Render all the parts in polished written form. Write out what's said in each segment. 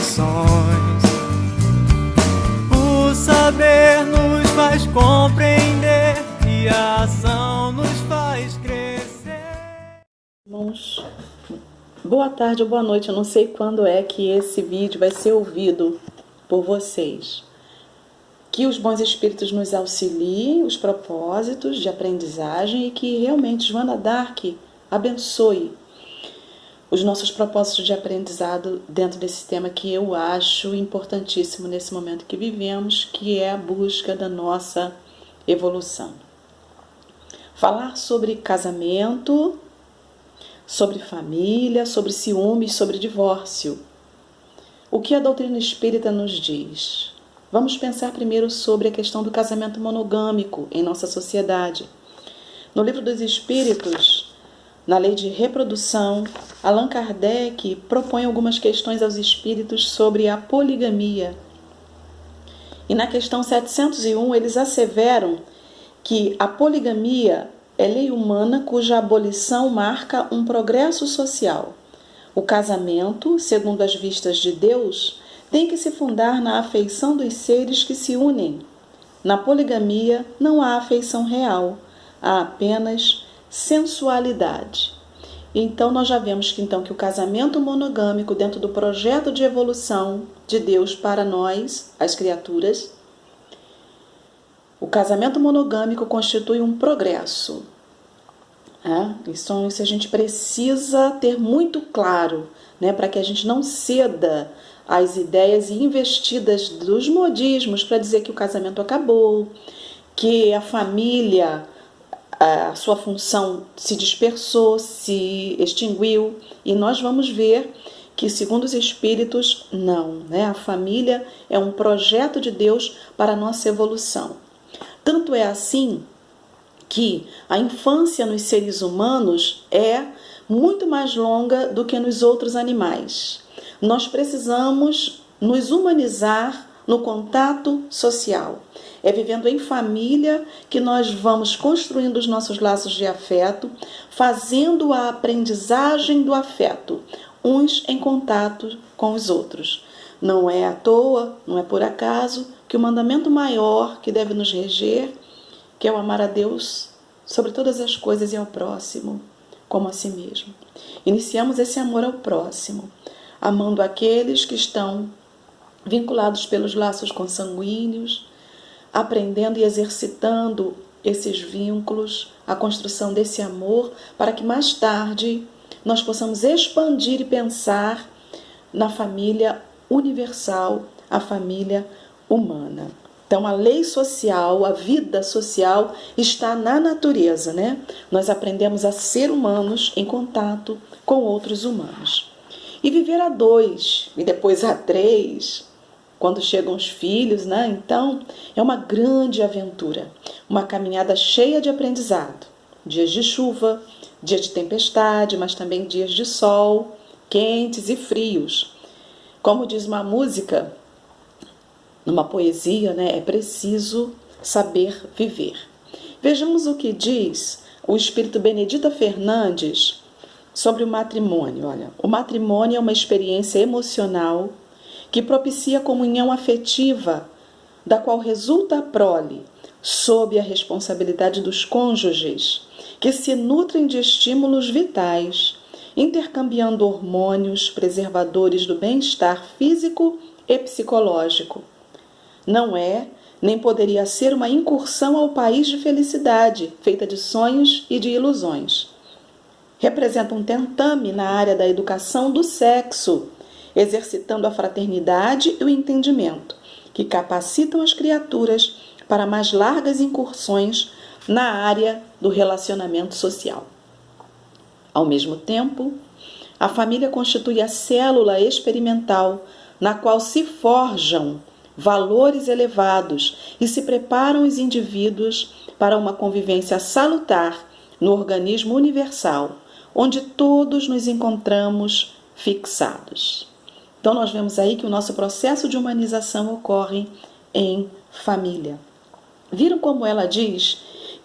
emoções. O saber nos faz compreender e a ação nos faz crescer. Irmãos, boa tarde ou boa noite. Eu não sei quando é que esse vídeo vai ser ouvido por vocês. Que os bons espíritos nos auxiliem os propósitos de aprendizagem e que realmente Joana d'Arc abençoe os nossos propósitos de aprendizado dentro desse tema que eu acho importantíssimo nesse momento que vivemos, que é a busca da nossa evolução. Falar sobre casamento, sobre família, sobre ciúmes, sobre divórcio. O que a doutrina espírita nos diz? Vamos pensar primeiro sobre a questão do casamento monogâmico em nossa sociedade. No Livro dos Espíritos, na lei de reprodução, Allan Kardec propõe algumas questões aos espíritos sobre a poligamia. E na questão 701, eles asseveram que a poligamia é lei humana cuja abolição marca um progresso social. O casamento, segundo as vistas de Deus, tem que se fundar na afeição dos seres que se unem. Na poligamia não há afeição real, há apenas sensualidade. Então nós já vemos que o casamento monogâmico dentro do projeto de evolução de Deus para nós, as criaturas, o casamento monogâmico constitui um progresso. Isso a gente precisa ter muito claro, para que a gente não ceda às ideias investidas dos modismos para dizer que o casamento acabou, que a família, a sua função se dispersou, se extinguiu, e nós vamos ver que, segundo os espíritos, não, a família é um projeto de Deus para a nossa evolução. Tanto é assim que a infância nos seres humanos é muito mais longa do que nos outros animais. Nós precisamos nos humanizar no contato social. É vivendo em família que nós vamos construindo os nossos laços de afeto, fazendo a aprendizagem do afeto, uns em contato com os outros. Não é à toa, não é por acaso, que o mandamento maior que deve nos reger, que é o amar a Deus sobre todas as coisas e ao próximo, como a si mesmo. Iniciamos esse amor ao próximo, amando aqueles que estão vinculados pelos laços consanguíneos, aprendendo e exercitando esses vínculos, a construção desse amor, para que mais tarde nós possamos expandir e pensar na família universal, a família humana. Então, a lei social, a vida social está na natureza, Nós aprendemos a ser humanos em contato com outros humanos. E viver a dois, e depois a três, quando chegam os filhos, Então, é uma grande aventura, uma caminhada cheia de aprendizado. Dias de chuva, dias de tempestade, mas também dias de sol, quentes e frios. Como diz uma música, numa poesia, é preciso saber viver. Vejamos o que diz o espírito Benedita Fernandes sobre o matrimônio. Olha, o matrimônio é uma experiência emocional que propicia a comunhão afetiva, da qual resulta a prole, sob a responsabilidade dos cônjuges, que se nutrem de estímulos vitais, intercambiando hormônios preservadores do bem-estar físico e psicológico. Não é, nem poderia ser uma incursão ao país de felicidade, feita de sonhos e de ilusões. Representa um tentame na área da educação do sexo, exercitando a fraternidade e o entendimento, que capacitam as criaturas para mais largas incursões na área do relacionamento social. Ao mesmo tempo, a família constitui a célula experimental na qual se forjam valores elevados e se preparam os indivíduos para uma convivência salutar no organismo universal, onde todos nos encontramos fixados. Então nós vemos aí que o nosso processo de humanização ocorre em família. Viram como ela diz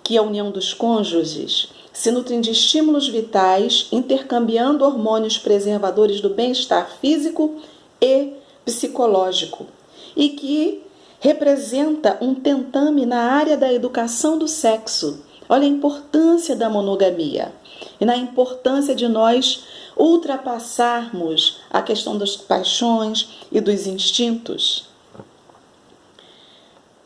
que a união dos cônjuges se nutrem de estímulos vitais, intercambiando hormônios preservadores do bem-estar físico e psicológico e que representa um tentame na área da educação do sexo. Olha a importância da monogamia e na importância de nós ultrapassarmos a questão das paixões e dos instintos.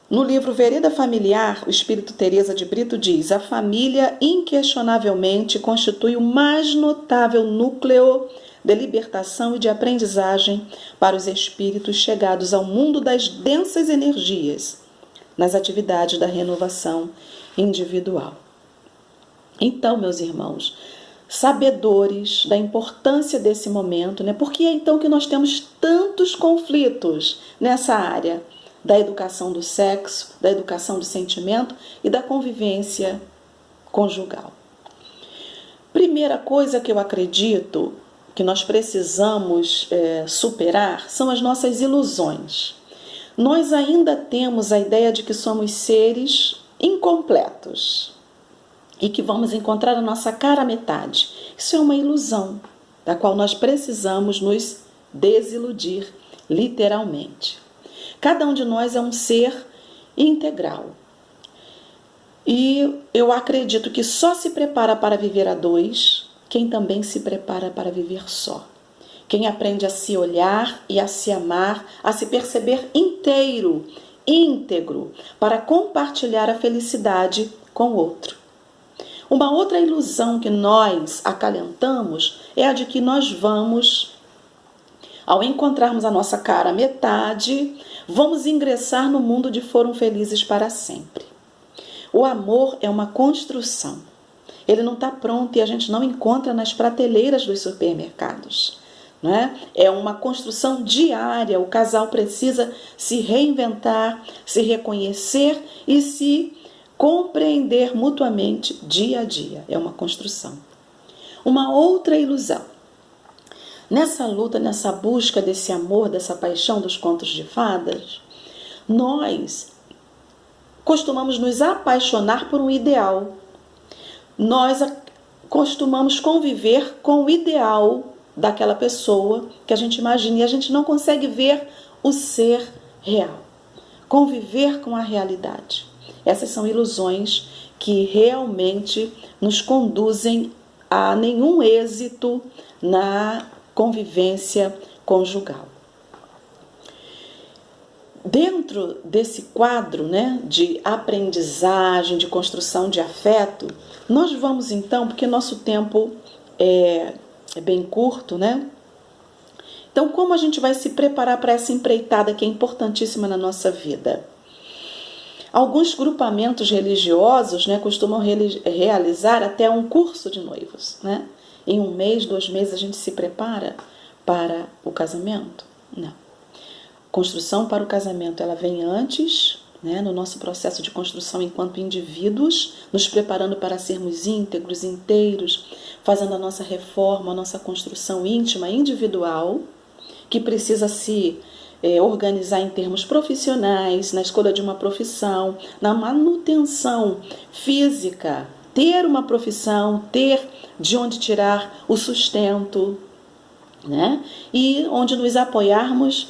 No livro Vereda Familiar, o espírito Teresa de Brito diz: a família inquestionavelmente constitui o mais notável núcleo de libertação e de aprendizagem para os espíritos chegados ao mundo das densas energias, nas atividades da renovação individual. Então, meus irmãos, sabedores da importância desse momento, né? Por que é então que nós temos tantos conflitos nessa área da educação do sexo, da educação do sentimento e da convivência conjugal? Primeira coisa que eu acredito que nós precisamos superar são as nossas ilusões. Nós ainda temos a ideia de que somos seres incompletos e que vamos encontrar a nossa cara metade. Isso é uma ilusão, da qual nós precisamos nos desiludir, literalmente. Cada um de nós é um ser integral. E eu acredito que só se prepara para viver a dois quem também se prepara para viver só. Quem aprende a se olhar e a se amar, a se perceber inteiro, íntegro, para compartilhar a felicidade com o outro. Uma outra ilusão que nós acalentamos é a de que nós vamos, ao encontrarmos a nossa cara metade, vamos ingressar no mundo de foram felizes para sempre. O amor é uma construção. Ele não está pronto e a gente não encontra nas prateleiras dos supermercados. Não é? É uma construção diária. O casal precisa se reinventar, se reconhecer e se compreender mutuamente dia a dia. É uma construção. Uma outra ilusão. Nessa luta, nessa busca desse amor, dessa paixão dos contos de fadas, nós costumamos nos apaixonar por um ideal. Nós costumamos conviver com o ideal daquela pessoa que a gente imagina e a gente não consegue ver o ser real. Conviver com a realidade. Essas são ilusões que realmente nos conduzem a nenhum êxito na convivência conjugal. Dentro desse quadro, né, de aprendizagem, de construção de afeto, nós vamos então, porque nosso tempo é bem curto, né? Então, como a gente vai se preparar para essa empreitada que é importantíssima na nossa vida? Alguns grupamentos religiosos, né, costumam realizar até um curso de noivos, né? Em 1 mês, 2 meses a gente se prepara para o casamento? Não. Construção para o casamento, ela vem antes, né, no nosso processo de construção enquanto indivíduos, nos preparando para sermos íntegros, inteiros, fazendo a nossa reforma, a nossa construção íntima, individual, que precisa se organizar em termos profissionais, na escolha de uma profissão, na manutenção física, ter uma profissão, ter de onde tirar o sustento, né? E onde nos apoiarmos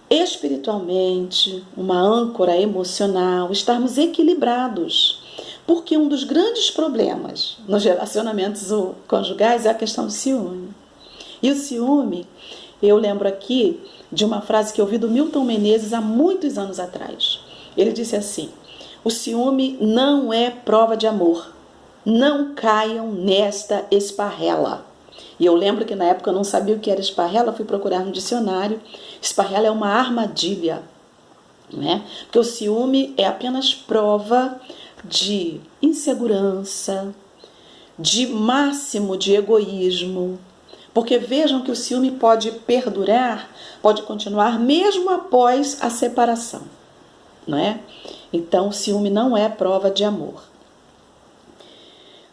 espiritualmente, uma âncora emocional, estarmos equilibrados. Porque um dos grandes problemas nos relacionamentos conjugais é a questão do ciúme. E o ciúme, eu lembro aqui de uma frase que eu ouvi do Milton Menezes há muitos anos atrás. Ele disse assim: o ciúme não é prova de amor. Não caiam nesta esparrela. E eu lembro que na época eu não sabia o que era esparrela, fui procurar no dicionário. Esparrela é uma armadilha, né? Porque o ciúme é apenas prova de insegurança, de máximo de egoísmo. Porque vejam que o ciúme pode perdurar, pode continuar mesmo após a separação, não é? Então o ciúme não é prova de amor.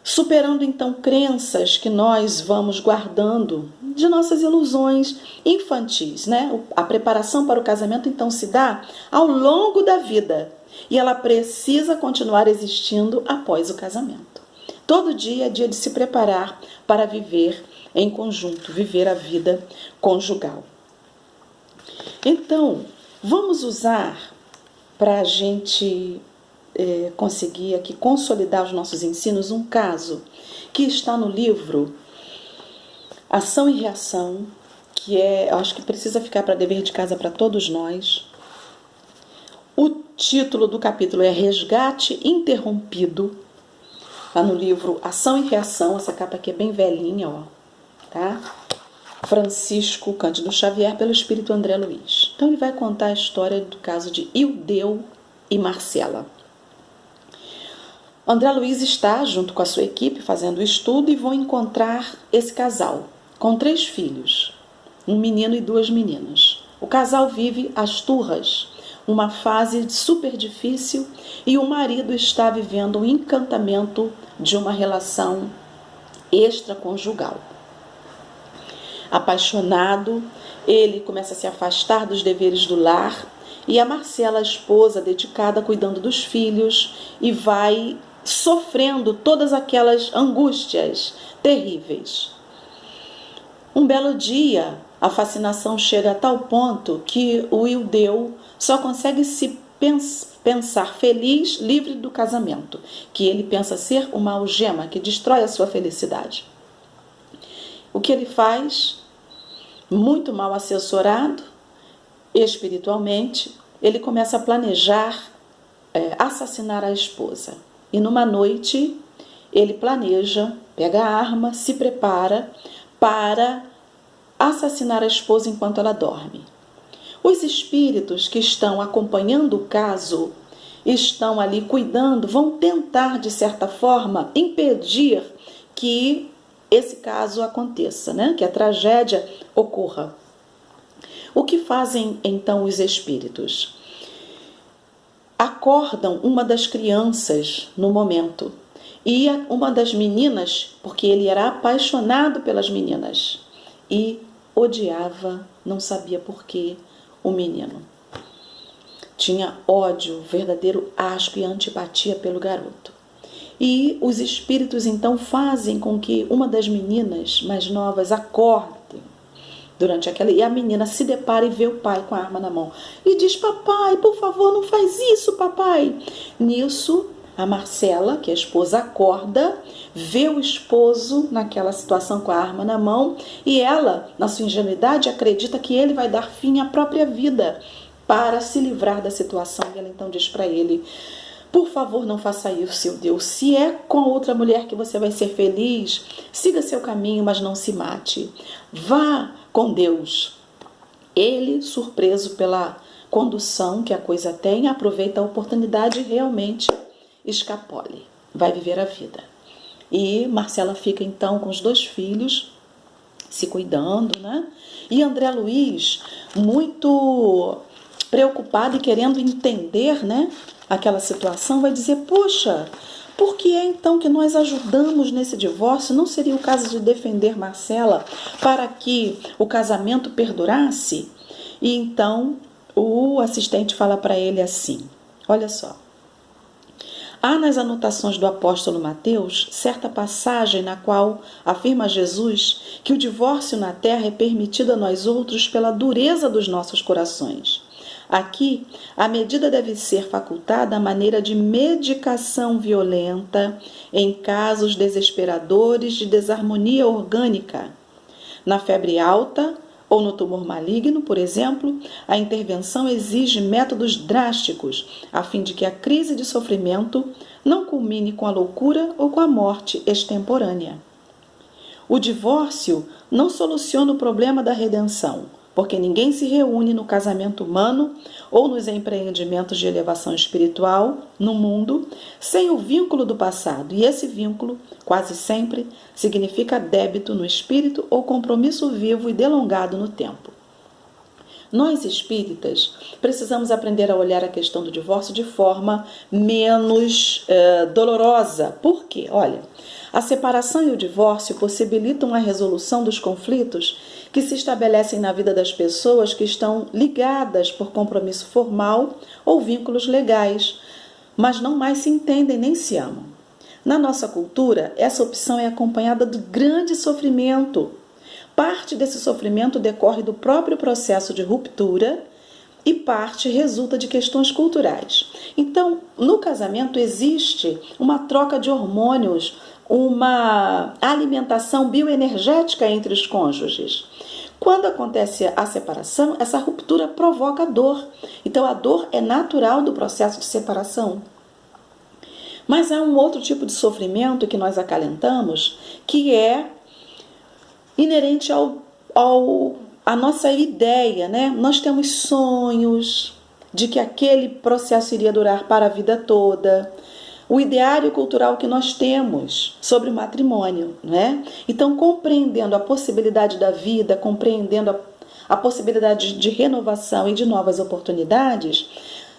Superando então crenças que nós vamos guardando de nossas ilusões infantis, né? A preparação para o casamento então se dá ao longo da vida e ela precisa continuar existindo após o casamento. Todo dia é dia de se preparar para viver em conjunto, viver a vida conjugal. Então, vamos usar para a gente conseguir aqui consolidar os nossos ensinos um caso que está no livro Ação e Reação, que acho que precisa ficar para dever de casa para todos nós. O título do capítulo é Resgate Interrompido, lá no livro Ação e Reação. Essa capa aqui é bem velhinha, ó, tá? Francisco Cândido Xavier, pelo Espírito André Luiz. Então ele vai contar a história do caso de Ildeu e Marcela. André Luiz está, junto com a sua equipe, fazendo o estudo e vão encontrar esse casal, com 3 filhos, um menino e 2 meninas. O casal vive às turras, uma fase super difícil, e o marido está vivendo o encantamento de uma relação extraconjugal. Apaixonado, ele começa a se afastar dos deveres do lar, e a Marcela, a esposa dedicada, cuidando dos filhos, e vai sofrendo todas aquelas angústias terríveis. Um belo dia, a fascinação chega a tal ponto que o Ildeu só consegue se pensar feliz, livre do casamento, que ele pensa ser uma algema que destrói a sua felicidade. O que ele faz? Muito mal assessorado espiritualmente, ele começa a planejar assassinar a esposa. E numa noite, ele planeja, pega a arma, se prepara para assassinar a esposa enquanto ela dorme. Os espíritos que estão acompanhando o caso, estão ali cuidando, vão tentar, de certa forma, impedir que esse caso aconteça, né? Que a tragédia ocorra. O que fazem então os espíritos? Acordam uma das crianças no momento, e uma das meninas, porque ele era apaixonado pelas meninas e odiava, não sabia porquê, o menino. Tinha ódio, verdadeiro asco e antipatia pelo garoto. E os espíritos então fazem com que uma das meninas mais novas acorde durante aquela, e a menina se depara e vê o pai com a arma na mão e diz: papai, por favor, não faz isso, papai. Nisso, a Marcela, que é a esposa, acorda, vê o esposo naquela situação com a arma na mão, e ela, na sua ingenuidade, acredita que ele vai dar fim à própria vida para se livrar da situação. E ela então diz para ele: por favor, não faça isso, seu Deus. Se é com outra mulher que você vai ser feliz, siga seu caminho, mas não se mate. Vá com Deus. Ele, surpreso pela condução que a coisa tem, aproveita a oportunidade e realmente escapole. Vai viver a vida. E Marcela fica então com os 2 filhos, se cuidando, né? E André Luiz, muito preocupado e querendo entender, né, aquela situação, vai dizer: poxa, por que é então que nós ajudamos nesse divórcio? Não seria o caso de defender Marcela para que o casamento perdurasse? E então o assistente fala para ele assim: olha só, há nas anotações do apóstolo Mateus certa passagem na qual afirma Jesus que o divórcio na terra é permitido a nós outros pela dureza dos nossos corações. Aqui, a medida deve ser facultada à maneira de medicação violenta em casos desesperadores de desarmonia orgânica. Na febre alta ou no tumor maligno, por exemplo, a intervenção exige métodos drásticos, a fim de que a crise de sofrimento não culmine com a loucura ou com a morte extemporânea. O divórcio não soluciona o problema da redenção, porque ninguém se reúne no casamento humano ou nos empreendimentos de elevação espiritual no mundo sem o vínculo do passado, e esse vínculo, quase sempre, significa débito no espírito ou compromisso vivo e delongado no tempo. Nós espíritas precisamos aprender a olhar a questão do divórcio de forma menos dolorosa. Por quê? Olha, a separação e o divórcio possibilitam a resolução dos conflitos que se estabelecem na vida das pessoas que estão ligadas por compromisso formal ou vínculos legais, mas não mais se entendem nem se amam. Na nossa cultura, essa opção é acompanhada de grande sofrimento. Parte desse sofrimento decorre do próprio processo de ruptura e parte resulta de questões culturais. Então, no casamento existe uma troca de hormônios, uma alimentação bioenergética entre os cônjuges. Quando acontece a separação, essa ruptura provoca dor. Então, a dor é natural do processo de separação. Mas há um outro tipo de sofrimento que nós acalentamos, que é inerente à nossa ideia, né? Nós temos sonhos de que aquele processo iria durar para a vida toda. O ideário cultural que nós temos sobre o matrimônio, né? Então, compreendendo a possibilidade da vida, compreendendo a possibilidade de renovação e de novas oportunidades,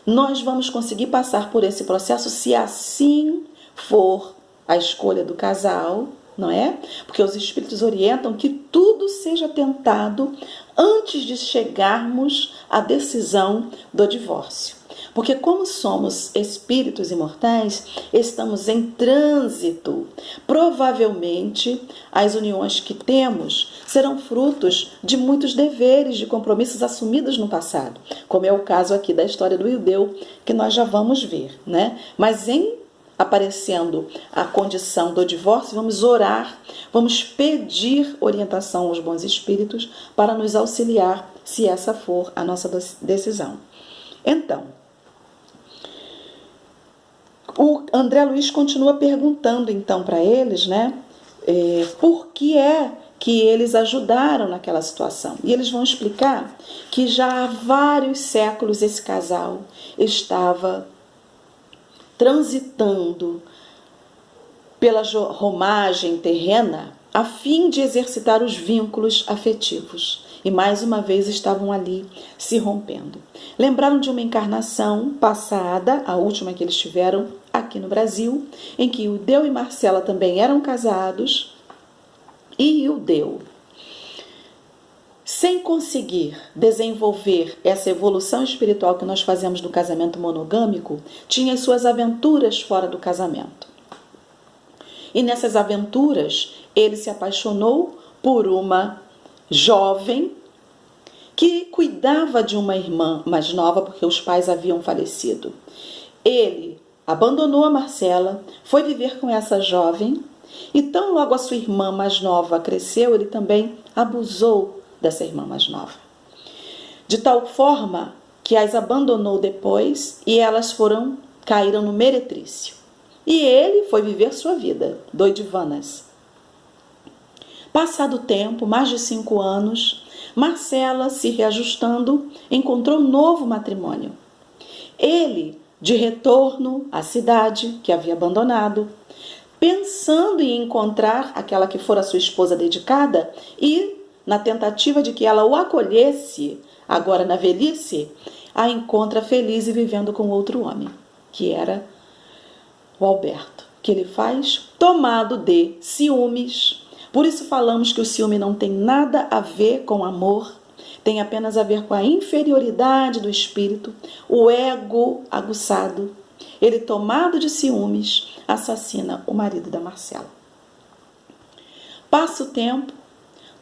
nós vamos conseguir passar por esse processo se assim for a escolha do casal, não é? Porque os espíritos orientam que tudo seja tentado antes de chegarmos à decisão do divórcio. Porque como somos espíritos imortais, estamos em trânsito. Provavelmente, as uniões que temos serão frutos de muitos deveres, de compromissos assumidos no passado, como é o caso aqui da história do Ildeu, que nós já vamos ver, né? Mas em aparecendo a condição do divórcio, vamos orar, vamos pedir orientação aos bons espíritos para nos auxiliar, se essa for a nossa decisão. Então, o André Luiz continua perguntando então para eles, né, por que é que eles ajudaram naquela situação. E eles vão explicar que já há vários séculos esse casal estava transitando pela romagem terrena a fim de exercitar os vínculos afetivos. E mais uma vez estavam ali se rompendo. Lembraram de uma encarnação passada, a última que eles tiveram aqui no Brasil, em que Ildeu e Marcela também eram casados, e Ildeu, sem conseguir desenvolver essa evolução espiritual que nós fazemos no casamento monogâmico, tinha as suas aventuras fora do casamento. E nessas aventuras, ele se apaixonou por uma jovem que cuidava de uma irmã mais nova, porque os pais haviam falecido. Ele abandonou a Marcela, foi viver com essa jovem, e tão logo a sua irmã mais nova cresceu, ele também abusou dessa irmã mais nova. De tal forma que as abandonou depois e elas caíram no meretrício. E ele foi viver sua vida, doidivanas. Passado o tempo, mais de 5 anos, Marcela, se reajustando, encontrou um novo matrimônio. Ele, de retorno à cidade que havia abandonado, pensando em encontrar aquela que fora sua esposa dedicada e, na tentativa de que ela o acolhesse, agora na velhice, a encontra feliz e vivendo com outro homem, que era o Alberto, que ele faz tomado de ciúmes. Por isso falamos que o ciúme não tem nada a ver com amor, tem apenas a ver com a inferioridade do espírito, o ego aguçado. Ele, tomado de ciúmes, assassina o marido da Marcela. Passa o tempo,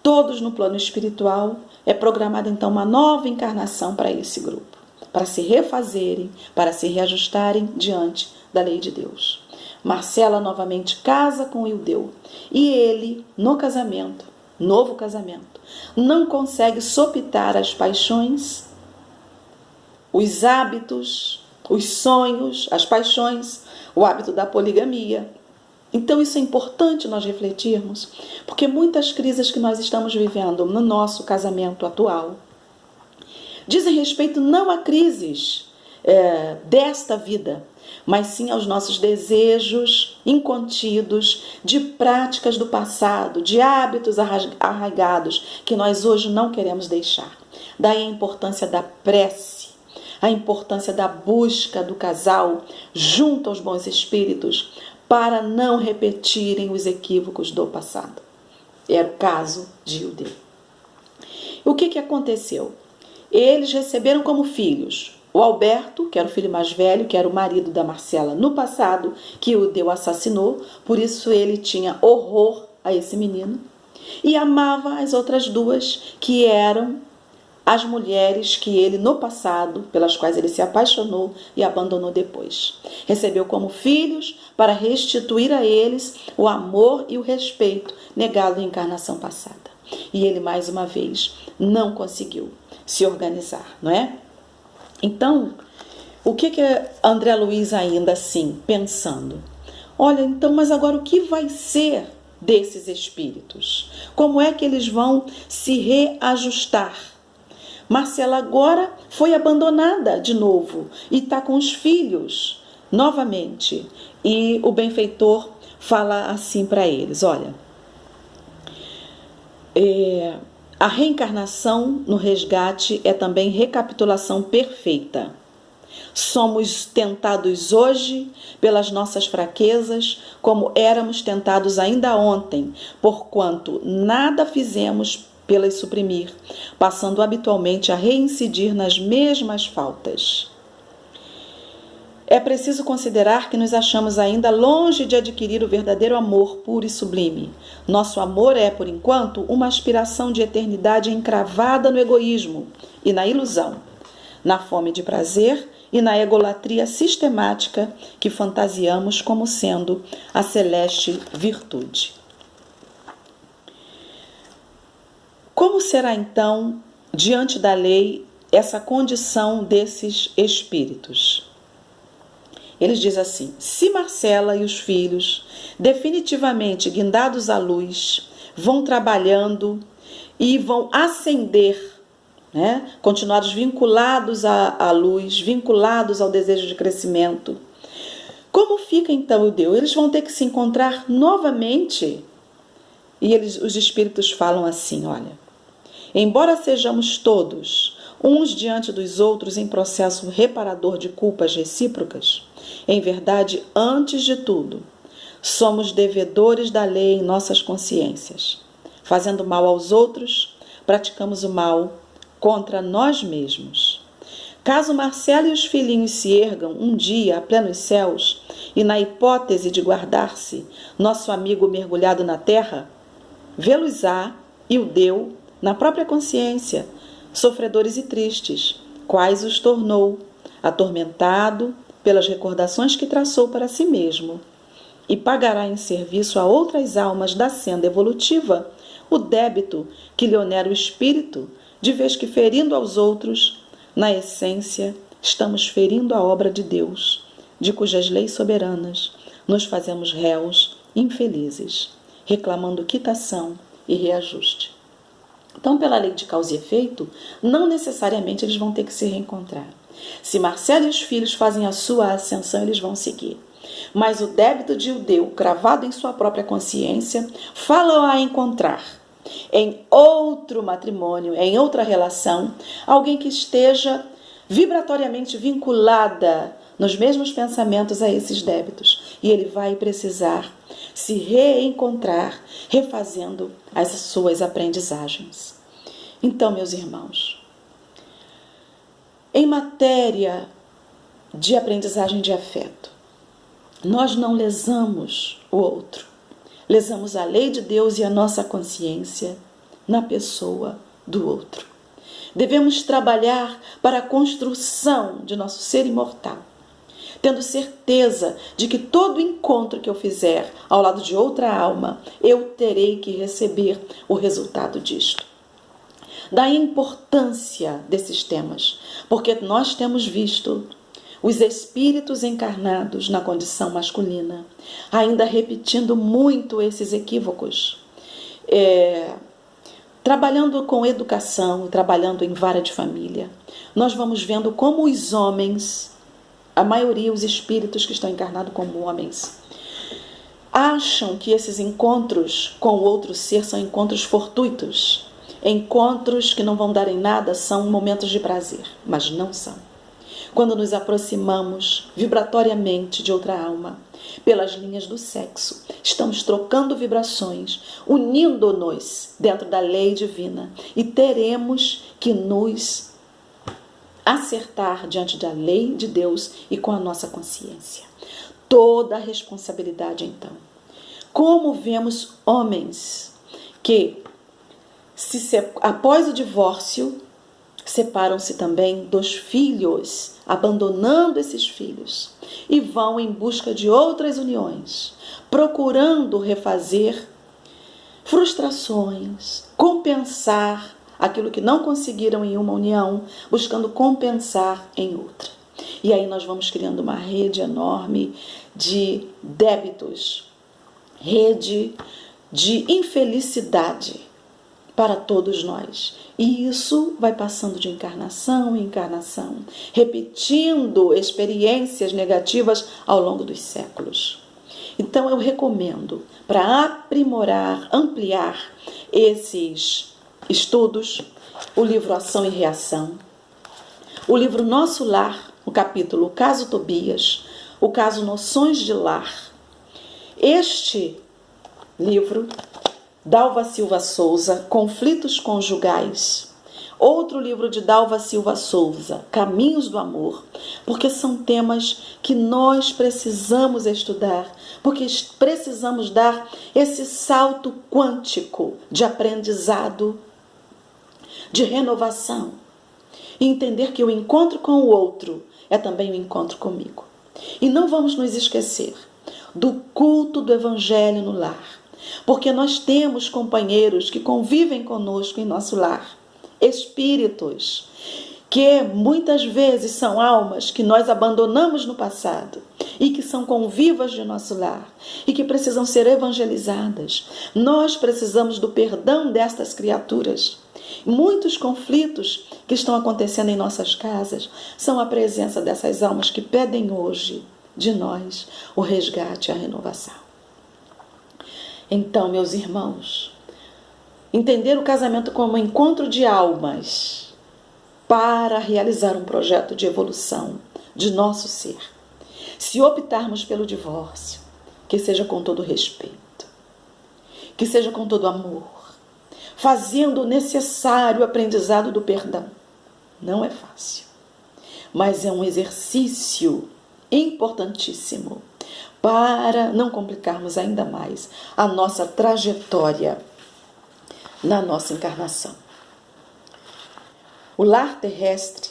todos no plano espiritual, é programada então uma nova encarnação para esse grupo, para se refazerem, para se reajustarem diante da lei de Deus. Marcela novamente casa com Ildeu e ele, no casamento, novo casamento, não consegue sopitar as paixões, os hábitos, os sonhos, as paixões, o hábito da poligamia. Então isso é importante nós refletirmos, porque muitas crises que nós estamos vivendo no nosso casamento atual dizem respeito não a crises desta vida, mas sim aos nossos desejos incontidos de práticas do passado, de hábitos arraigados que nós hoje não queremos deixar. Daí a importância da prece, a importância da busca do casal junto aos bons espíritos para não repetirem os equívocos do passado. Era o caso de Ildeu. O que aconteceu? Eles receberam como filhos o Alberto, que era o filho mais velho, que era o marido da Marcela no passado, que Ildeu assassinou, por isso ele tinha horror a esse menino, e amava as outras duas, que eram as mulheres que ele no passado, pelas quais ele se apaixonou e abandonou depois. Recebeu como filhos para restituir a eles o amor e o respeito negado em encarnação passada. E ele mais uma vez não conseguiu se organizar, não é? Então, o que André Luiz ainda assim pensando? Olha, então, mas agora o que vai ser desses espíritos? Como é que eles vão se reajustar? Marcela agora foi abandonada de novo e está com os filhos novamente. E o benfeitor fala assim para eles, olha, a reencarnação no resgate é também recapitulação perfeita. Somos tentados hoje pelas nossas fraquezas, como éramos tentados ainda ontem, porquanto nada fizemos pelas suprimir, passando habitualmente a reincidir nas mesmas faltas. É preciso considerar que nos achamos ainda longe de adquirir o verdadeiro amor puro e sublime. Nosso amor é, por enquanto, uma aspiração de eternidade encravada no egoísmo e na ilusão, na fome de prazer e na egolatria sistemática que fantasiamos como sendo a celeste virtude. Como será então, diante da lei, essa condição desses espíritos? Eles dizem assim, se Marcela e os filhos, definitivamente guindados à luz, vão trabalhando e vão ascender, né? Continuados vinculados à luz, vinculados ao desejo de crescimento, como fica então o Deus? Eles vão ter que se encontrar novamente. E os espíritos falam assim, olha, embora sejamos todos, uns diante dos outros em processo reparador de culpas recíprocas, em verdade, antes de tudo, somos devedores da lei em nossas consciências. Fazendo mal aos outros, praticamos o mal contra nós mesmos. Caso Marcela e os filhinhos se ergam um dia a plenos céus, e na hipótese de guardar-se nosso amigo mergulhado na terra, vê-los-á e o deu na própria consciência, sofredores e tristes, quais os tornou, atormentado pelas recordações que traçou para si mesmo, e pagará em serviço a outras almas da senda evolutiva o débito que lhe onera o espírito, de vez que ferindo aos outros, na essência, estamos ferindo a obra de Deus, de cujas leis soberanas nos fazemos réus infelizes, reclamando quitação e reajuste. Então, pela lei de causa e efeito, não necessariamente eles vão ter que se reencontrar. Se Marcelo e os filhos fazem a sua ascensão, eles vão seguir. Mas o débito de Eudeu, cravado em sua própria consciência, fala a encontrar em outro matrimônio, em outra relação, alguém que esteja vibratoriamente vinculada nos mesmos pensamentos a esses débitos. E ele vai precisar se reencontrar, refazendo as suas aprendizagens. Então, meus irmãos, em matéria de aprendizagem de afeto, nós não lesamos o outro. Lesamos a lei de Deus e a nossa consciência na pessoa do outro. Devemos trabalhar para a construção de nosso ser imortal, tendo certeza de que todo encontro que eu fizer ao lado de outra alma, eu terei que receber o resultado disto. Daí a importância desses temas, porque nós temos visto os espíritos encarnados na condição masculina ainda repetindo muito esses equívocos, trabalhando com educação, trabalhando em vara de família. Nós vamos vendo como os homens, a maioria, os espíritos que estão encarnados como homens, acham que esses encontros com o outro ser são encontros fortuitos, encontros que não vão dar em nada, são momentos de prazer, mas não são. Quando nos aproximamos vibratoriamente de outra alma, pelas linhas do sexo, estamos trocando vibrações, unindo-nos dentro da lei divina e teremos que nos acertar diante da lei de Deus e com a nossa consciência. Toda a responsabilidade, então. Como vemos homens que, após o divórcio, separam-se também dos filhos, abandonando esses filhos, e vão em busca de outras uniões, procurando refazer frustrações, compensar aquilo que não conseguiram em uma união, buscando compensar em outra. E aí nós vamos criando uma rede enorme de débitos, rede de infelicidade para todos nós. E isso vai passando de encarnação em encarnação, repetindo experiências negativas ao longo dos séculos. Então eu recomendo, para aprimorar, ampliar esses estudos, o livro Ação e Reação, o livro Nosso Lar, o capítulo Caso Tobias, o caso Noções de Lar. Este livro, Dalva Silva Souza, Conflitos Conjugais. Outro livro de Dalva Silva Souza, Caminhos do Amor, porque são temas que nós precisamos estudar, porque precisamos dar esse salto quântico de aprendizado, de renovação, e entender que o encontro com o outro é também o encontro comigo. E não vamos nos esquecer do culto do Evangelho no lar, porque nós temos companheiros que convivem conosco em nosso lar, espíritos, que muitas vezes são almas que nós abandonamos no passado e que são convivas de nosso lar e que precisam ser evangelizadas. Nós precisamos do perdão destas criaturas. Muitos conflitos que estão acontecendo em nossas casas são a presença dessas almas que pedem hoje de nós o resgate e a renovação. Então, meus irmãos, entender o casamento como um encontro de almas para realizar um projeto de evolução de nosso ser. Se optarmos pelo divórcio, que seja com todo respeito, que seja com todo amor, fazendo o necessário aprendizado do perdão. Não é fácil, mas é um exercício importantíssimo para não complicarmos ainda mais a nossa trajetória na nossa encarnação. O lar terrestre,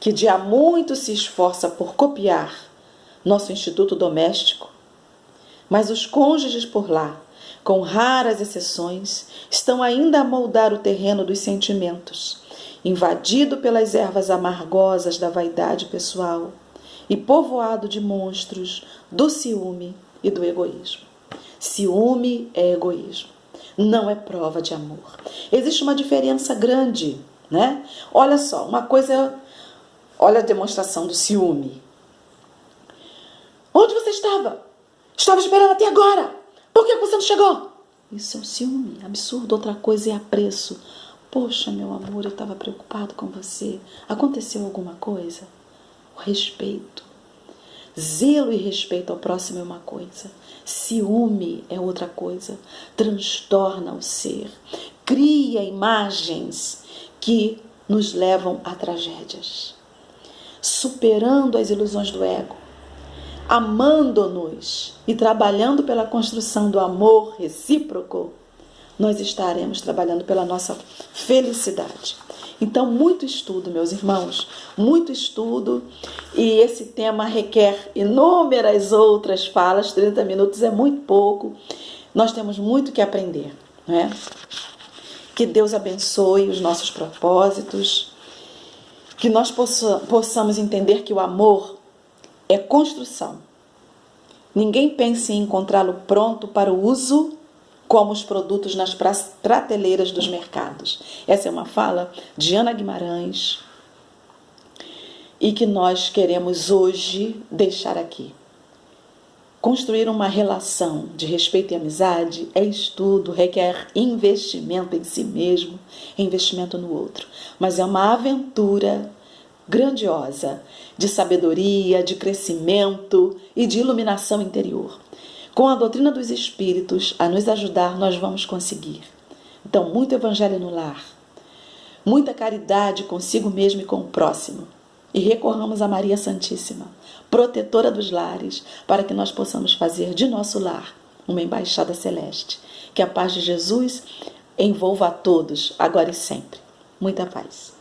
que de há muito se esforça por copiar nosso instituto doméstico, mas os cônjuges por lá, com raras exceções, estão ainda a moldar o terreno dos sentimentos, invadido pelas ervas amargosas da vaidade pessoal e povoado de monstros do ciúme e do egoísmo. Ciúme é egoísmo, não é prova de amor. Existe uma diferença grande, né? Olha só, uma coisa, olha a demonstração do ciúme. Onde você estava? Estava esperando até agora. Por que você não chegou? Isso é o ciúme, absurdo. Outra coisa é apreço. Poxa, meu amor, eu estava preocupado com você. Aconteceu alguma coisa? O respeito. Zelo e respeito ao próximo é uma coisa. Ciúme é outra coisa. Transtorna o ser. Cria imagens que nos levam a tragédias. Superando as ilusões do ego, amando-nos e trabalhando pela construção do amor recíproco, nós estaremos trabalhando pela nossa felicidade. Então, muito estudo, meus irmãos, muito estudo, e esse tema requer inúmeras outras falas. 30 minutos é muito pouco, nós temos muito que aprender, não é? Que Deus abençoe os nossos propósitos, que nós possamos entender que o amor é construção. Ninguém pense em encontrá-lo pronto para o uso como os produtos nas prateleiras dos mercados. Essa é uma fala de Ana Guimarães e que nós queremos hoje deixar aqui. Construir uma relação de respeito e amizade é estudo, requer investimento em si mesmo, investimento no outro. Mas é uma aventura grandiosa de sabedoria, de crescimento e de iluminação interior. Com a doutrina dos Espíritos a nos ajudar, nós vamos conseguir. Então, muito evangelho no lar, muita caridade consigo mesmo e com o próximo. E recorramos a Maria Santíssima, protetora dos lares, para que nós possamos fazer de nosso lar uma embaixada celeste. Que a paz de Jesus envolva a todos, agora e sempre. Muita paz.